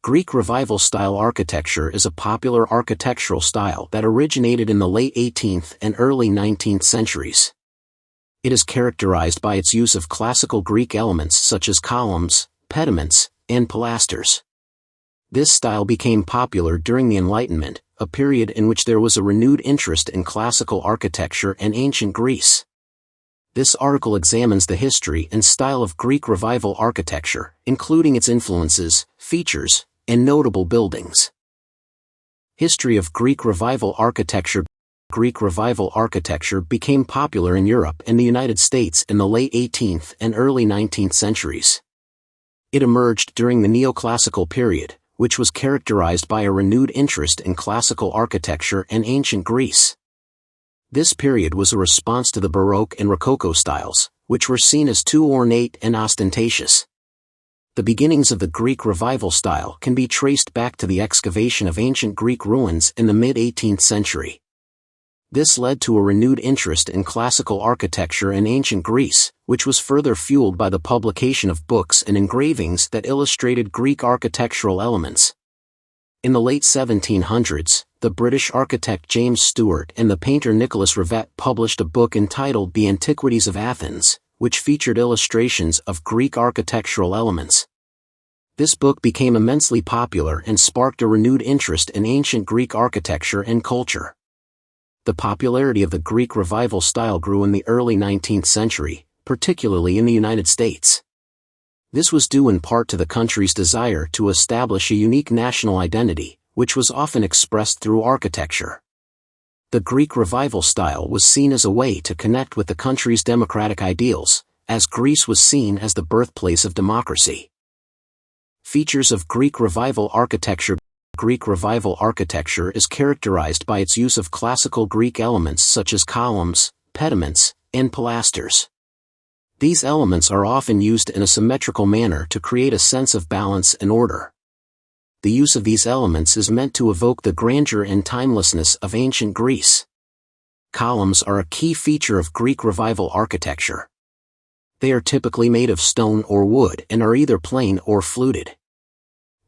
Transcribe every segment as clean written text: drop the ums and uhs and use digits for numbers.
Greek Revival-style architecture is a popular architectural style that originated in the late 18th and early 19th centuries. It is characterized by its use of classical Greek elements such as columns, pediments, and pilasters. This style became popular during the Enlightenment, a period in which there was a renewed interest in classical architecture and ancient Greece. This article examines the history and style of Greek Revival architecture, including its influences, features, and notable buildings. History of Greek Revival architecture. Greek Revival architecture became popular in Europe and the United States in the late 18th and early 19th centuries. It emerged during the neoclassical period, which was characterized by a renewed interest in classical architecture and ancient Greece. This period was a response to the Baroque and Rococo styles, which were seen as too ornate and ostentatious. The beginnings of the Greek Revival style can be traced back to the excavation of ancient Greek ruins in the mid-18th century. This led to a renewed interest in classical architecture in ancient Greece, which was further fueled by the publication of books and engravings that illustrated Greek architectural elements. In the late 1700s, the British architect James Stewart and the painter Nicholas Rivette published a book entitled The Antiquities of Athens, which featured illustrations of Greek architectural elements. This book became immensely popular and sparked a renewed interest in ancient Greek architecture and culture. The popularity of the Greek Revival style grew in the early 19th century, particularly in the United States. This was due in part to the country's desire to establish a unique national identity, which was often expressed through architecture. The Greek Revival style was seen as a way to connect with the country's democratic ideals, as Greece was seen as the birthplace of democracy. Features of Greek Revival architecture. Greek Revival architecture is characterized by its use of classical Greek elements such as columns, pediments, and pilasters. These elements are often used in a symmetrical manner to create a sense of balance and order. The use of these elements is meant to evoke the grandeur and timelessness of ancient Greece. Columns are a key feature of Greek Revival architecture. They are typically made of stone or wood and are either plain or fluted.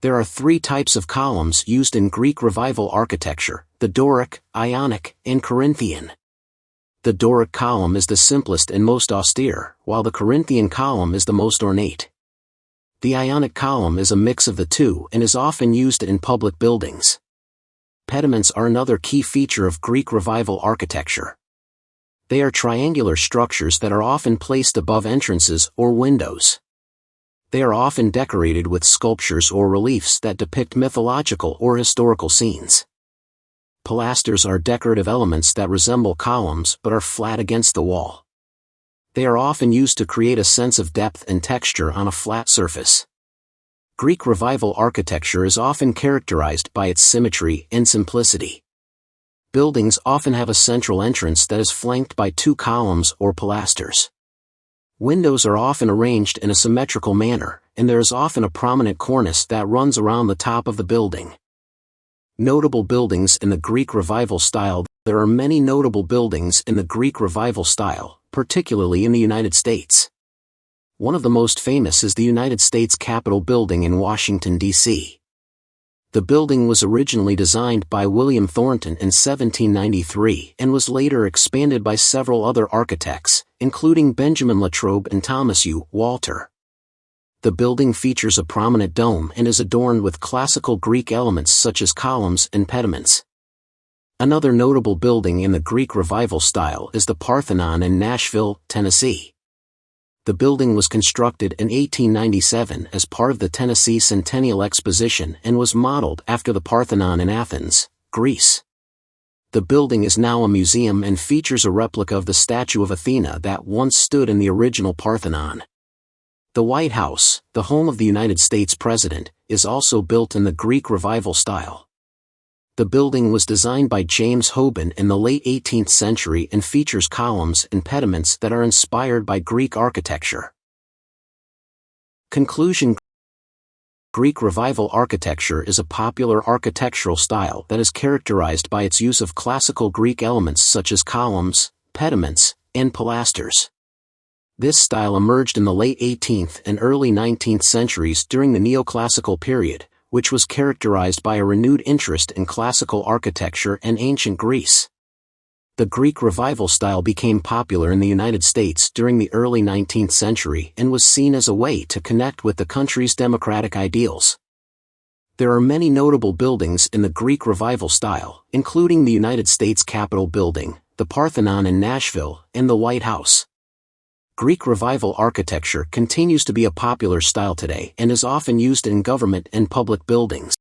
There are three types of columns used in Greek Revival architecture: the Doric, Ionic, and Corinthian. The Doric column is the simplest and most austere, while the Corinthian column is the most ornate. The Ionic column is a mix of the two and is often used in public buildings. Pediments are another key feature of Greek Revival architecture. They are triangular structures that are often placed above entrances or windows. They are often decorated with sculptures or reliefs that depict mythological or historical scenes. Pilasters are decorative elements that resemble columns but are flat against the wall. They are often used to create a sense of depth and texture on a flat surface. Greek Revival architecture is often characterized by its symmetry and simplicity. Buildings often have a central entrance that is flanked by two columns or pilasters. Windows are often arranged in a symmetrical manner, and there is often a prominent cornice that runs around the top of the building. Notable buildings in the Greek Revival style. There are many notable buildings in the Greek Revival style, particularly in the United States. One of the most famous is the United States Capitol building in Washington, D.C. The building was originally designed by William Thornton in 1793 and was later expanded by several other architects, including Benjamin Latrobe and Thomas U. Walter. The building features a prominent dome and is adorned with classical Greek elements such as columns and pediments. Another notable building in the Greek Revival style is the Parthenon in Nashville, Tennessee. The building was constructed in 1897 as part of the Tennessee Centennial Exposition and was modeled after the Parthenon in Athens, Greece. The building is now a museum and features a replica of the statue of Athena that once stood in the original Parthenon. The White House, the home of the United States President, is also built in the Greek Revival style. The building was designed by James Hoban in the late 18th century and features columns and pediments that are inspired by Greek architecture. Conclusion. Greek Revival architecture is a popular architectural style that is characterized by its use of classical Greek elements such as columns, pediments, and pilasters. This style emerged in the late 18th and early 19th centuries during the neoclassical period, which was characterized by a renewed interest in classical architecture and ancient Greece. The Greek Revival style became popular in the United States during the early 19th century and was seen as a way to connect with the country's democratic ideals. There are many notable buildings in the Greek Revival style, including the United States Capitol Building, the Parthenon in Nashville, and the White House. Greek Revival architecture continues to be a popular style today and is often used in government and public buildings.